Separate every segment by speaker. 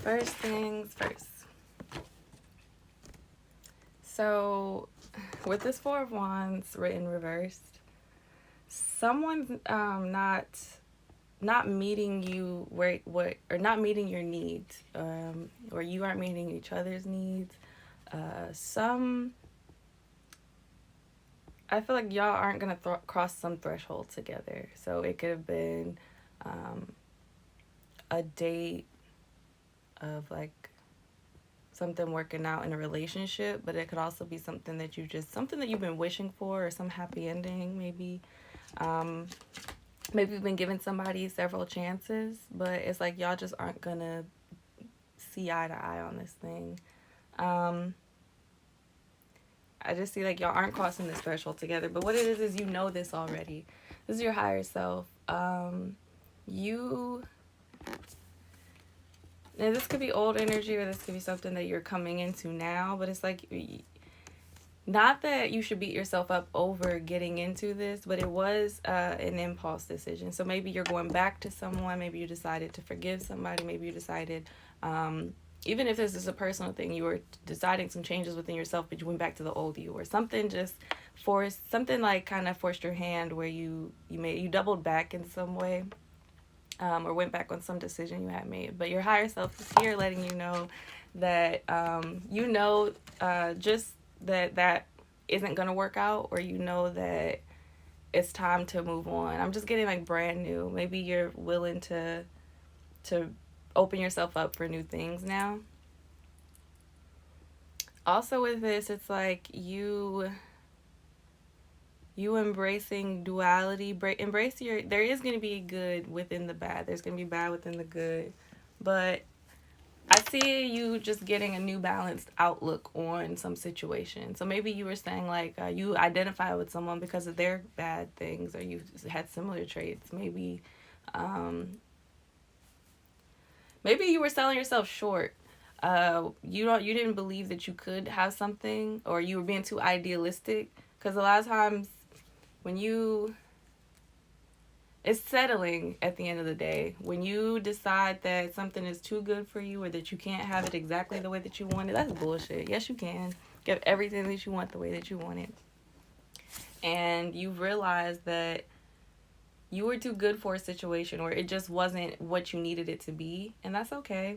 Speaker 1: First things first. So, with this Four of Wands written reversed, someone's not meeting you where what or not meeting your needs, or you aren't meeting each other's needs. Some I feel like y'all aren't gonna cross some threshold together. So it could have been um, a date of like something working out in a relationship, but it could also be something that something that you've been wishing for, or some happy ending maybe. Um, Maybe you've been giving somebody several chances, but it's like y'all just aren't gonna see eye to eye on this thing. Um, I just see like y'all aren't crossing this threshold together. But what it is you know this already. This is your higher self. You Now this could be old energy, or this could be something that you're coming into now. But it's like, not that you should beat yourself up over getting into this, but it was an impulse decision. So maybe you're going back to someone. Maybe you decided to forgive somebody. Maybe you decided, even if this is a personal thing, you were deciding some changes within yourself, but you went back to the old you, or something just forced, something like kind of forced your hand where you doubled back in some way, or went back on some decision you had made. But your higher self is here letting you know that, just that isn't going to work out, or that it's time to move on. I'm just getting like brand new. Maybe you're willing to open yourself up for new things now. Also with this, it's like you embracing duality, embrace there is going to be good within the bad. There's going to be bad within the good. But I see you just getting a new balanced outlook on some situation. So maybe you were saying like, you identify with someone because of their bad things, or you had similar traits. Um, maybe you were selling yourself short. You didn't believe that you could have something, or you were being too idealistic. Because a lot of times when you it's settling at the end of the day. When you decide that something is too good for you, or that you can't have it exactly the way that you want it, that's bullshit. Yes, you can get everything that you want the way that you want it. And you realize that you were too good for a situation, or it just wasn't what you needed it to be. And that's okay.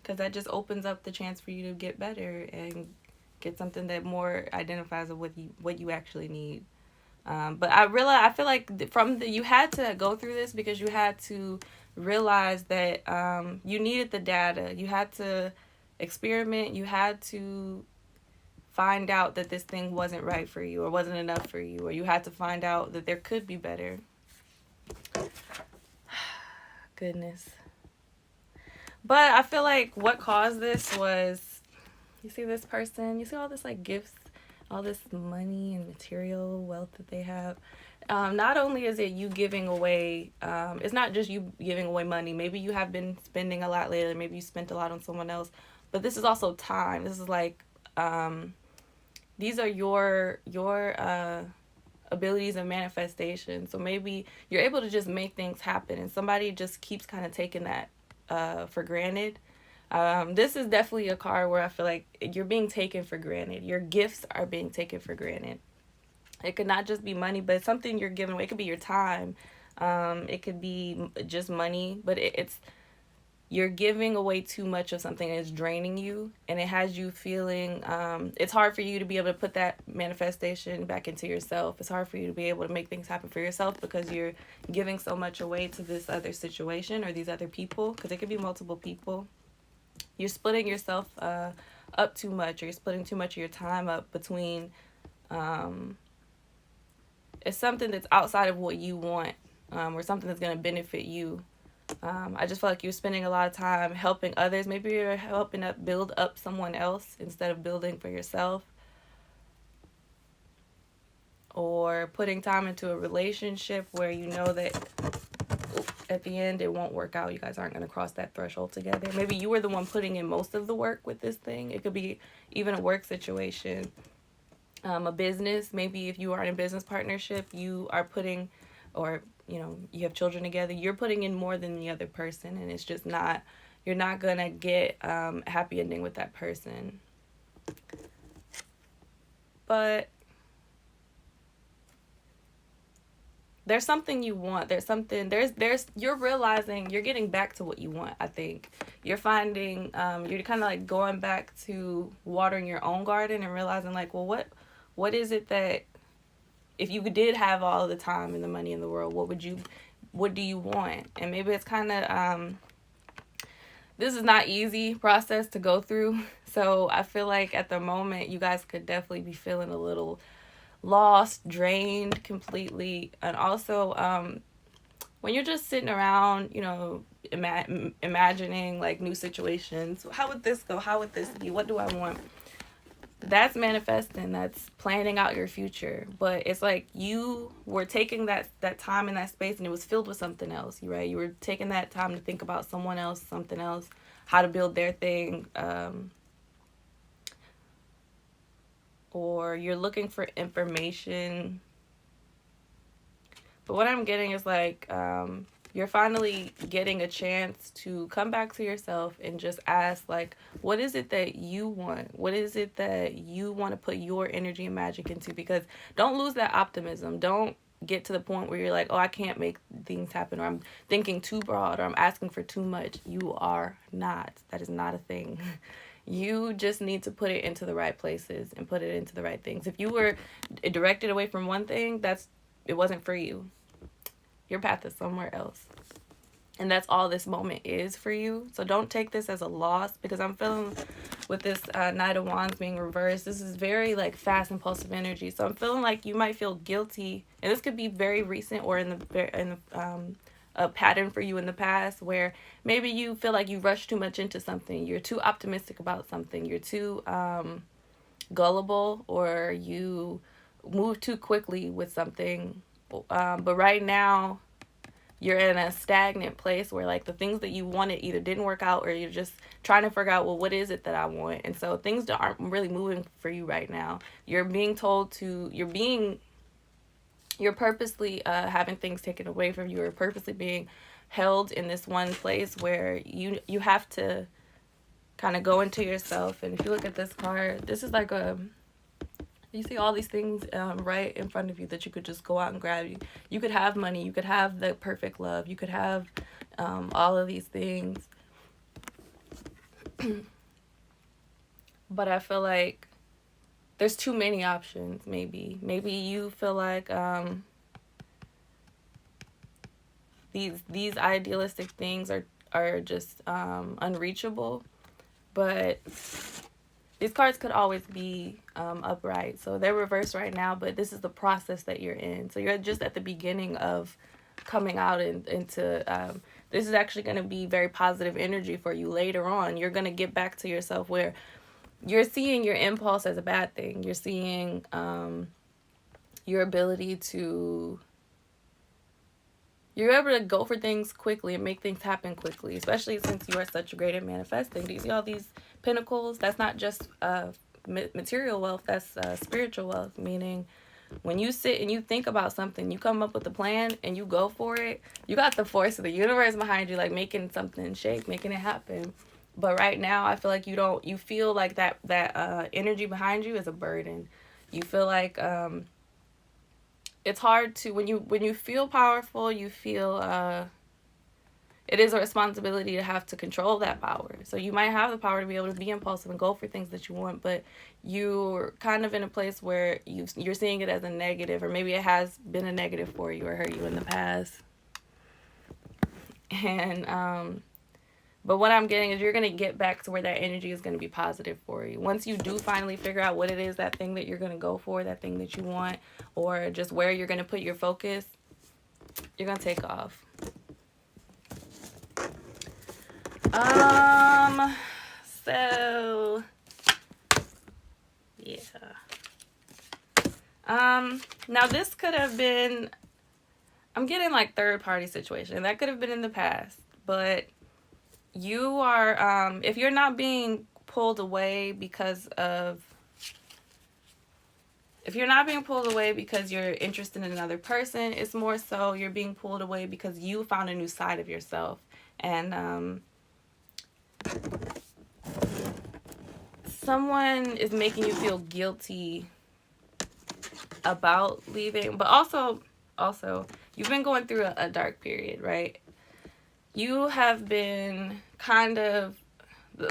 Speaker 1: Because that just opens up the chance for you to get better and get something that more identifies with what you actually need. But I feel like you had to go through this because you had to realize that you needed the data. You had to experiment. You had to find out that this thing wasn't right for you, or wasn't enough for you, or you had to find out that there could be better. Goodness. But I feel like what caused this was, you see this person, you see all this like gifts, all this money and material wealth that they have. Not only is it you giving away, it's not just you giving away money. Maybe you have been spending a lot lately. Maybe you spent a lot on someone else. But this is also time. This is like, these are your abilities and manifestation. So maybe you're able to just make things happen, and somebody just keeps kind of taking that for granted. This is definitely a card where I feel like you're being taken for granted. Your gifts are being taken for granted. It could not just be money, but something you're giving away. It could be your time. It could be just money, but it's you're giving away too much of something, and it's draining you, and it has you feeling, it's hard for you to be able to put that manifestation back into yourself. It's hard for you to be able to make things happen for yourself because you're giving so much away to this other situation or these other people, because it could be multiple people. You're splitting yourself up too much, or you're splitting too much of your time up between, it's something that's outside of what you want, or something that's going to benefit you. I just feel like you're spending a lot of time helping others. Maybe you're helping build up someone else instead of building for yourself. Or putting time into a relationship where you know that at the end it won't work out. You guys aren't going to cross that threshold together. Maybe you were the one putting in most of the work with this thing. It could be even a work situation, a business. Maybe if you are in a business partnership, you are putting, or you have children together, you're putting in more than the other person, and it's just not you're not gonna get a happy ending with that person. But there's something you want. There's you're realizing you're getting back to what you want. I think you're finding you're kind of like going back to watering your own garden and realizing like, well, what is it that, if you did have all the time and the money in the world, what do you want? And maybe it's kind of this is not easy process to go through. So I feel like at the moment you guys could definitely be feeling a little lost, drained completely. And also when you're just sitting around, imagining like new situations, how would this go, how would this be, what do I want, that's manifesting, that's planning out your future. But it's like you were taking that time in that space and it was filled with something else, right? You were taking that time to think about someone else, something else, how to build their thing, or you're looking for information. But what I'm getting is like you're finally getting a chance to come back to yourself and just ask, like, what is it that you want? What is it that you want to put your energy and magic into? Because don't lose that optimism. Don't get to the point where you're like, oh, I can't make things happen, or I'm thinking too broad, or I'm asking for too much. You are not. That is not a thing. You just need to put it into the right places and put it into the right things. If you were directed away from one thing, it wasn't for you. Your path is somewhere else. And that's all this moment is for you. So don't take this as a loss, because I'm feeling with this Knight of Wands being reversed, this is very like fast, impulsive energy. So I'm feeling like you might feel guilty. And this could be very recent or in the a pattern for you in the past, where maybe you feel like you rush too much into something. You're too optimistic about something. You're too gullible, or you move too quickly with something. But right now, you're in a stagnant place where like the things that you wanted either didn't work out, or you're just trying to figure out, well, what is it that I want? And so things aren't really moving for you right now. You're being told to, you're purposely having things taken away from you, or purposely being held in this one place where you have to kind of go into yourself. And if you look at this card, this is like you see all these things right in front of you that you could just go out and grab. You could have money. You could have the perfect love. You could have all of these things. But I feel like there's too many options, maybe. Maybe you feel like these idealistic things are just unreachable. But these cards could always be upright. So they're reversed right now, but this is the process that you're in. So you're just at the beginning of coming out into this is actually going to be very positive energy for you later on. You're going to get back to yourself where you're seeing your impulse as a bad thing. You're seeing your ability to, you're able to go for things quickly and make things happen quickly, especially since you are such great at manifesting. Do you see all these pentacles? That's not just material wealth, that's spiritual wealth, meaning when you sit and you think about something, you come up with a plan and you go for it, you got the force of the universe behind you, like making something shake, making it happen. But right now, I feel like you feel like that energy behind you is a burden. You feel like it's hard to, when you feel powerful, you feel it is a responsibility to have to control that power. So you might have the power to be able to be impulsive and go for things that you want, but you're kind of in a place where you're seeing it as a negative, or maybe it has been a negative for you or hurt you in the past. And but what I'm getting is you're going to get back to where that energy is going to be positive for you. Once you do finally figure out what it is, that thing that you're going to go for, that thing that you want, or just where you're going to put your focus, you're going to take off. So yeah. Now this could have been, I'm getting like third party situation, and that could have been in the past, but you are, if you're not being pulled away because you're interested in another person, it's more so you're being pulled away because you found a new side of yourself. And someone is making you feel guilty about leaving, but also you've been going through a dark period, right? You have been kind of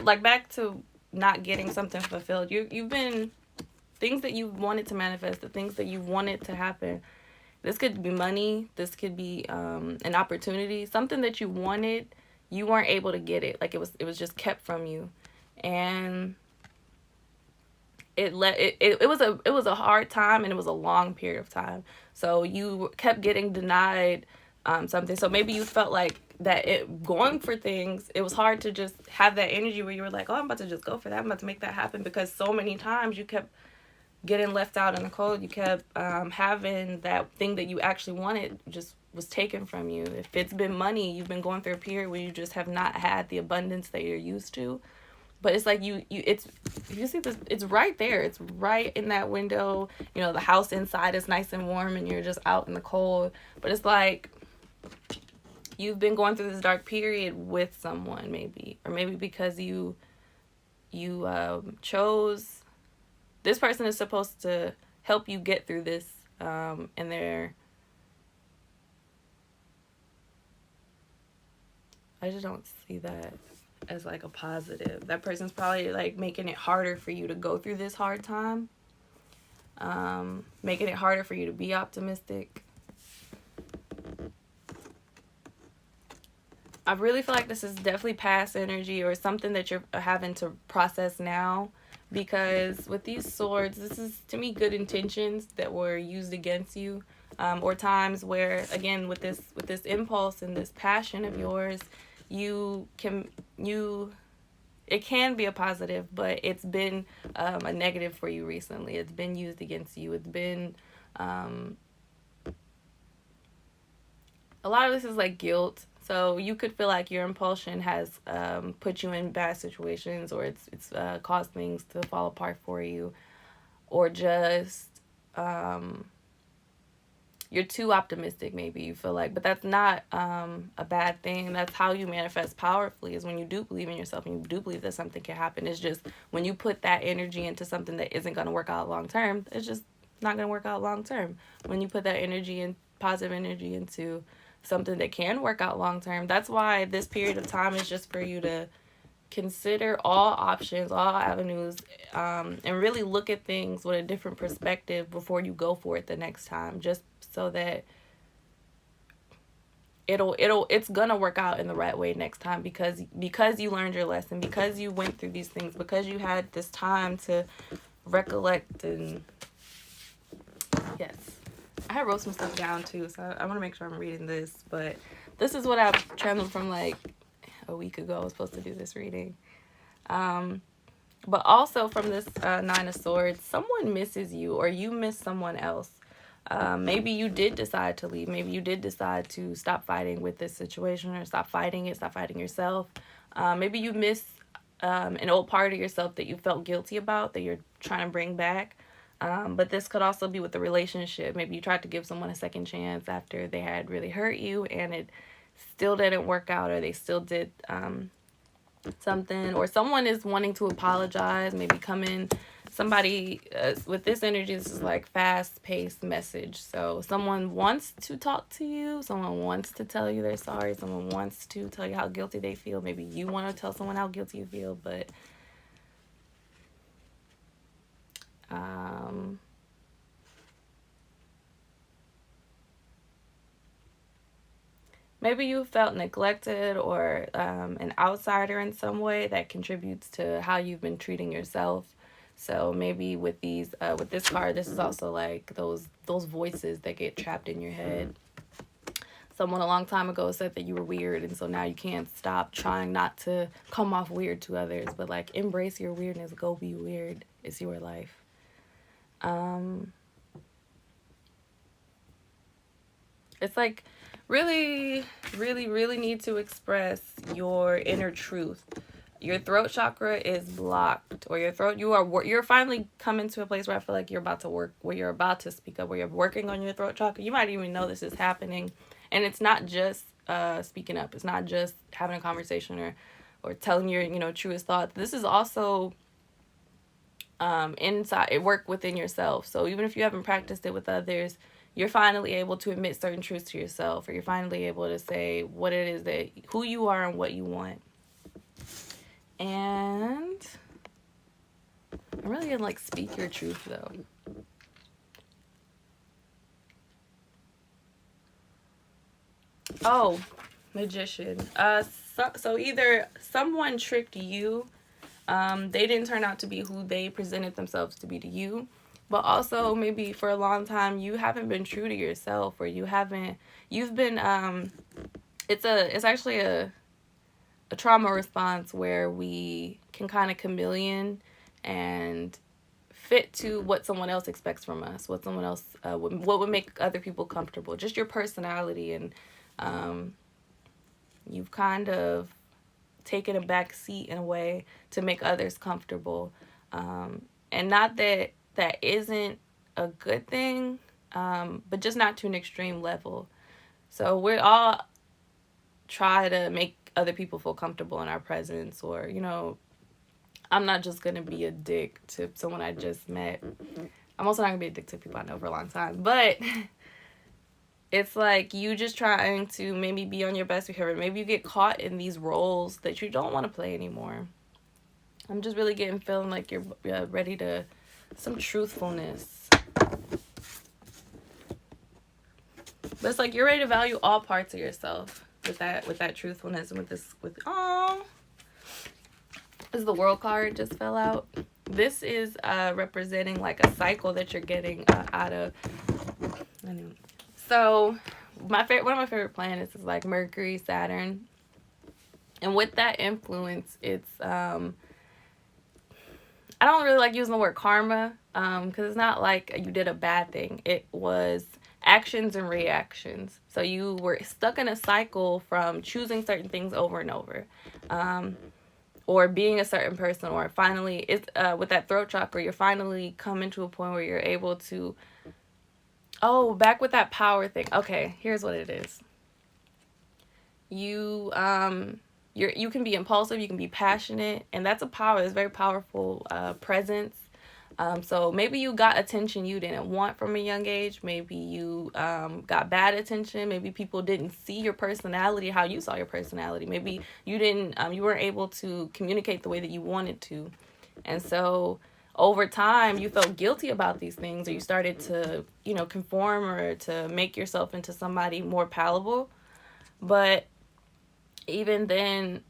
Speaker 1: like back to not getting something fulfilled. You've been things that you wanted to manifest, the things that you wanted to happen. This could be money. This could be an opportunity, something that you wanted. You weren't able to get it. Like it was just kept from you, and it was a hard time, and it was a long period of time. So you kept getting denied something. So maybe you felt like that it going for things, it was hard to just have that energy where you were like, oh, I'm about to just go for that. I'm about to make that happen, because so many times you kept getting left out in the cold. You kept having that thing that you actually wanted just was taken from you. If it's been money, you've been going through a period where you just have not had the abundance that you're used to. But it's like it's, if you see this, it's right there. It's right in that window. You know, the house inside is nice and warm, and you're just out in the cold. But it's like you've been going through this dark period with someone, maybe, or maybe because you chose. This person is supposed to help you get through this, and I just don't see that as like a positive. That person's probably like making it harder for you to go through this hard time, making it harder for you to be optimistic. I really feel like this is definitely past energy or something that you're having to process now, because with these swords, this is to me good intentions that were used against you, or times where, again, with this impulse and this passion of yours, you it can be a positive, but it's been a negative for you recently. It's been used against you. It's been a lot of this is like guilt. So you could feel like your impulsion has put you in bad situations, or it's caused things to fall apart for you, or just you're too optimistic, maybe you feel like. But that's not a bad thing. That's how you manifest powerfully, is when you do believe in yourself and you do believe that something can happen. It's just when you put that energy into something that isn't going to work out long term, it's just not going to work out long term. When you put that energy and positive energy into something that can work out long term, that's why this period of time is just for you to consider all options, all avenues, and really look at things with a different perspective before you go for it the next time, just so that it's gonna work out in the right way next time, because you learned your lesson, because you went through these things, because you had this time to recollect. And yes, I wrote some stuff down too, so I want to make sure I'm reading this. But this is what I've channeled from like a week ago. I was supposed to do this reading. But also from this Nine of Swords, someone misses you, or you miss someone else. Maybe you did decide to leave. Maybe you did decide to stop fighting with this situation, or stop fighting yourself. Maybe you miss an old part of yourself that you felt guilty about, that you're trying to bring back. But this could also be with the relationship. Maybe you tried to give someone a second chance after they had really hurt you, and it still didn't work out, or they still did something, or someone is wanting to apologize, maybe come in. Somebody with this energy, this is like fast-paced message. So someone wants to talk to you, someone wants to tell you they're sorry, someone wants to tell you how guilty they feel. Maybe you want to tell someone how guilty you feel, but maybe you felt neglected, or an outsider in some way that contributes to how you've been treating yourself. So maybe with this card, this is also like those voices that get trapped in your head. Someone a long time ago said that you were weird, and so now you can't stop trying not to come off weird to others, but like embrace your weirdness, go be weird. It's your life. It's like really, really, really need to express your inner truth. Your throat chakra is blocked, or you're finally coming to a place where I feel like you're about to work, where you're about to speak up, where you're working on your throat chakra. You might even know this is happening, and it's not just speaking up. It's not just having a conversation or or telling your, truest thoughts. This is also inside, it work within yourself. So even if you haven't practiced it with others, you're finally able to admit certain truths to yourself, or you're finally able to say what it is that, who you are and what you want. And I'm really gonna like speak your truth though. Oh, magician. So either someone tricked you, they didn't turn out to be who they presented themselves to be to you, but also maybe for a long time you haven't been true to yourself, or you've been it's actually a trauma response where we can kind of chameleon and fit to what someone else expects from us, what someone else what would make other people comfortable, just your personality. And you've kind of taken a back seat in a way to make others comfortable. And not that that isn't a good thing, but just not to an extreme level. So we all try to make other people feel comfortable in our presence, or, I'm not just going to be a dick to someone I just met. I'm also not going to be a dick to people I know for a long time. But it's like you just trying to maybe be on your best behavior. Maybe you get caught in these roles that you don't want to play anymore. I'm just really feeling like you're ready to some truthfulness. But it's like you're ready to value all parts of yourself with that truthfulness, and this is the World card just fell out. This is representing like a cycle that you're getting out of. So one of my favorite planets is like Mercury, Saturn, and with that influence, it's I don't really like using the word karma, because it's not like you did a bad thing. It was actions and reactions. So you were stuck in a cycle from choosing certain things over and over, or being a certain person, or finally, it's with that throat chakra, you're finally coming to a point where you're able to, back with that power thing. Okay, here's what it is. You can be impulsive, you can be passionate, and that's a power. It's very powerful presence. So maybe you got attention you didn't want from a young age. Maybe you got bad attention. Maybe people didn't see your personality how you saw your personality. Maybe you weren't able to communicate the way that you wanted to. And so over time, you felt guilty about these things, or you started to, conform or to make yourself into somebody more palatable. But even then,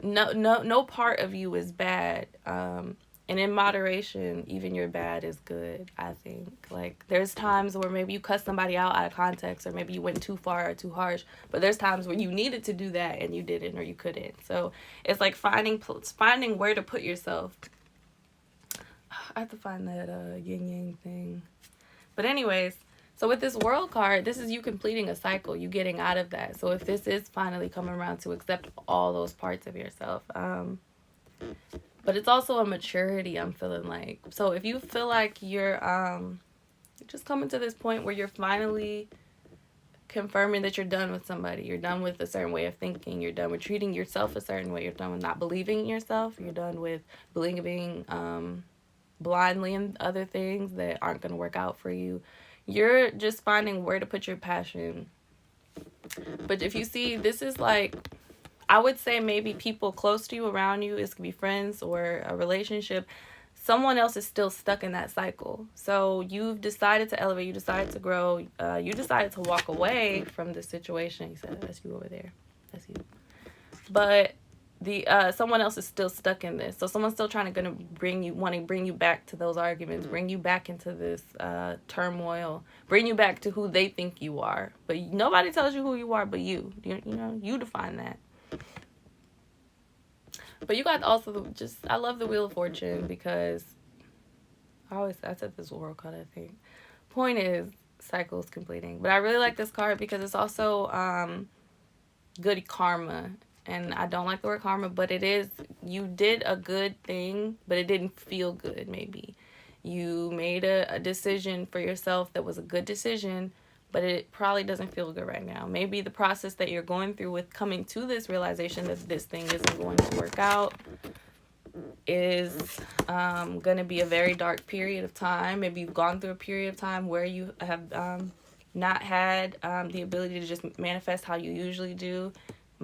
Speaker 1: no part of you is bad. And in moderation, even your bad is good, I think. Like, there's times where maybe you cut somebody out of context, or maybe you went too far or too harsh. But there's times where you needed to do that and you didn't, or you couldn't. So it's like finding where to put yourself. I have to find that yin-yang thing. But anyways, so with this World card, this is you completing a cycle, you getting out of that. So if this is finally coming around to accept all those parts of yourself, but it's also a maturity, I'm feeling like. So if you feel like you're just coming to this point where you're finally confirming that you're done with somebody, you're done with a certain way of thinking, you're done with treating yourself a certain way, you're done with not believing in yourself, you're done with believing blindly in other things that aren't going to work out for you. You're just finding where to put your passion. But if you see, this is like, I would say maybe people close to you, around you, it could be friends or a relationship, someone else is still stuck in that cycle. So you've decided to elevate, you decided to grow, you decided to walk away from the situation. You said, that's you over there. That's you. But the someone else is still stuck in this. So someone's still want to bring you back to those arguments, bring you back into this turmoil, bring you back to who they think you are. But nobody tells you who you are but you. You define that. But you got also I love the Wheel of Fortune, because I said this World card, I think. Point is, cycles completing. But I really like this card because it's also good karma. And I don't like the word karma, but it is, you did a good thing, but it didn't feel good, maybe. You made a decision for yourself that was a good decision, but it probably doesn't feel good right now. Maybe the process that you're going through with coming to this realization that this thing isn't going to work out is going to be a very dark period of time. Maybe you've gone through a period of time where you have not had the ability to just manifest how you usually do.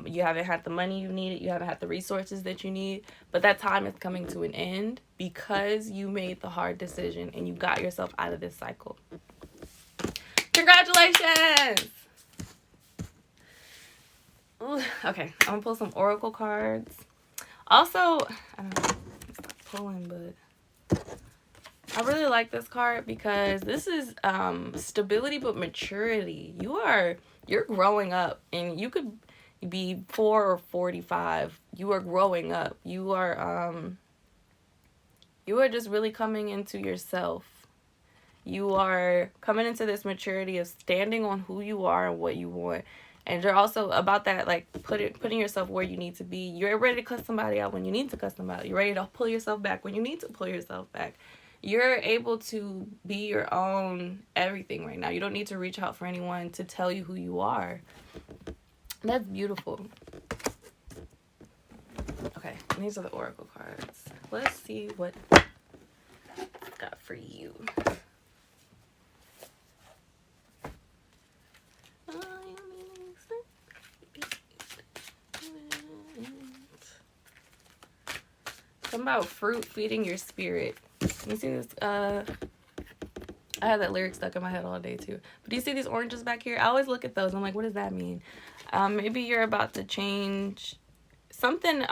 Speaker 1: You haven't had the money you needed. You haven't had the resources that you need. But that time is coming to an end because you made the hard decision and you got yourself out of this cycle. Congratulations! Ooh, okay, I'm going to pull some oracle cards. Also, I don't know, stop pulling, but I really like this card because this is stability but maturity. You're growing up, and you could be 4 or 45. You are growing up. You are just really coming into yourself. You are coming into this maturity of standing on who you are and what you want. And you're also about that, like, putting yourself where you need to be. You're ready to cuss somebody out when you need to cuss them out. You're ready to pull yourself back when you need to pull yourself back. You're able to be your own everything right now. You don't need to reach out for anyone to tell you who you are. That's beautiful. Okay, these are the oracle cards. Let's see what it's got for you. Something about fruit feeding your spirit. You see this? I had that lyric stuck in my head all day too. But do you see these oranges back here? I always look at those. I'm like, what does that mean? Maybe you're about to change something.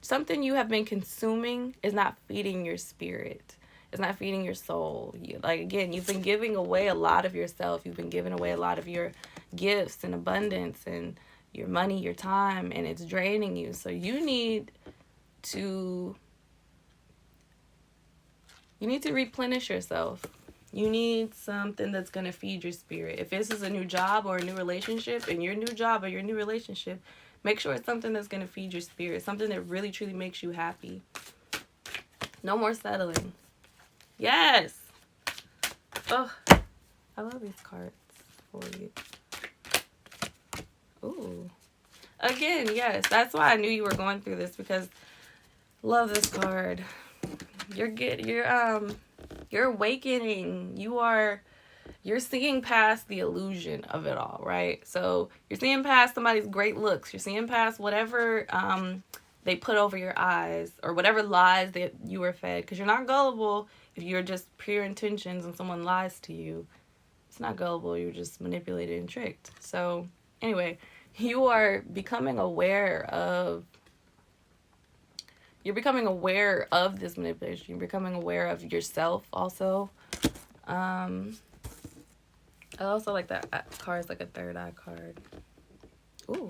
Speaker 1: Something you have been consuming is not feeding your spirit. It's not feeding your soul. Again, you've been giving away a lot of yourself. You've been giving away a lot of your gifts and abundance and your money, your time, and it's draining you. So you need to replenish yourself. You need something that's going to feed your spirit. If this is a new job or a new relationship, and your new job or your new relationship, make sure it's something that's going to feed your spirit, something that really truly makes you happy. No more settling. Yes. Oh, I love these cards for you. Ooh. Again, yes, that's why I knew you were going through this, because love this card. You're awakening. You're seeing past the illusion of it all, right? So you're seeing past somebody's great looks. You're seeing past whatever they put over your eyes, or whatever lies that you were fed, because you're not gullible if you're just pure intentions and someone lies to you. It's not gullible. You're just manipulated and tricked. So anyway, you are becoming aware of this manipulation. You're becoming aware of yourself also. I also like that card is like a third eye card. Ooh.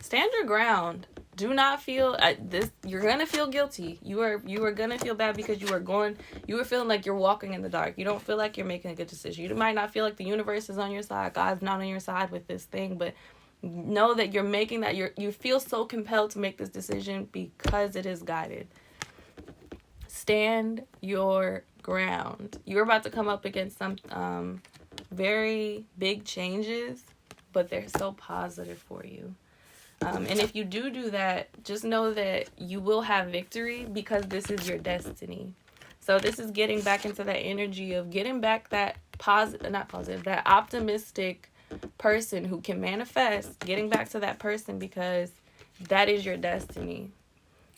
Speaker 1: Stand your ground. Do not feel this. You're gonna feel guilty. You are gonna feel bad because you were feeling like you're walking in the dark. You don't feel like you're making a good decision. You might not feel like the universe is on your side. God's not on your side with this thing, but know that you're making that. You feel so compelled to make this decision because it is guided. Stand your ground. You're about to come up against some very big changes, but they're so positive for you. And if you do that, just know that you will have victory, because this is your destiny. So this is getting back into that energy of getting back that that optimistic person who can manifest, getting back to that person, because that is your destiny.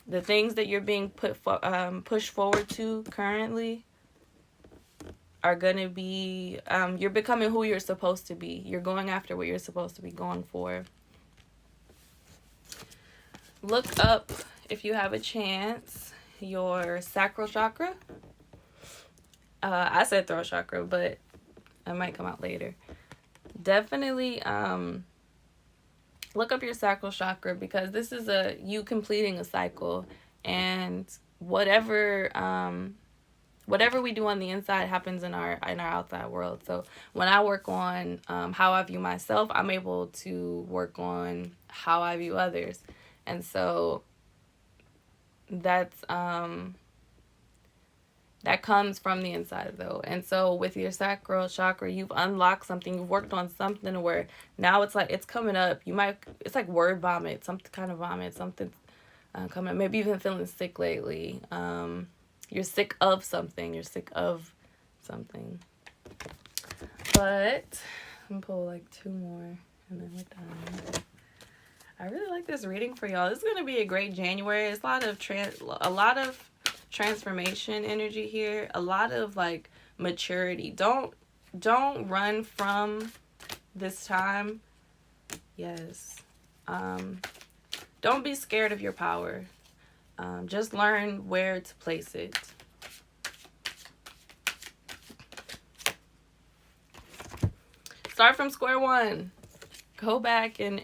Speaker 1: The things that you're being pushed forward to currently are going to be, you're becoming who you're supposed to be. You're going after what you're supposed to be going for. Look up, if you have a chance, your sacral chakra. I said throat chakra, but it might come out later. Definitely look up your sacral chakra, because this is you completing a cycle, and whatever we do on the inside happens in our outside world. So when I work on how I view myself, I'm able to work on how I view others. And so that's That comes from the inside though. And so with your sacral chakra, you've unlocked something, you've worked on something where now it's like it's coming up. It's like word vomit, some kind of vomit, something coming up. Maybe you've been feeling sick lately. You're sick of something. You're sick of something. But I'm gonna pull like 2 more and then we're done. I really like this reading for y'all. This is gonna be a great January. It's a lot of transformation energy here. A lot of like maturity. Don't run from this time. Yes. Don't be scared of your power. Just learn where to place it. Start from square one. Go back and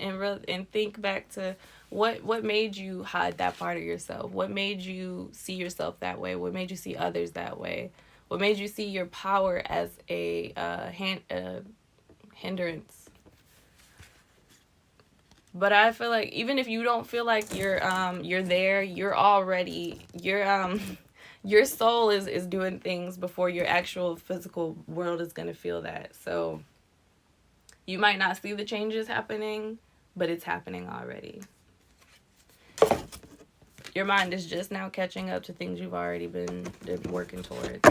Speaker 1: think back to what made you hide that part of yourself. What made you see yourself that way? What made you see others that way? What made you see your power as a hindrance? But I feel like even if you don't feel like you're there, you're already your soul is doing things before your actual physical world is gonna feel that. So you might not see the changes happening, but it's happening already. Your mind is just now catching up to things you've already been working towards.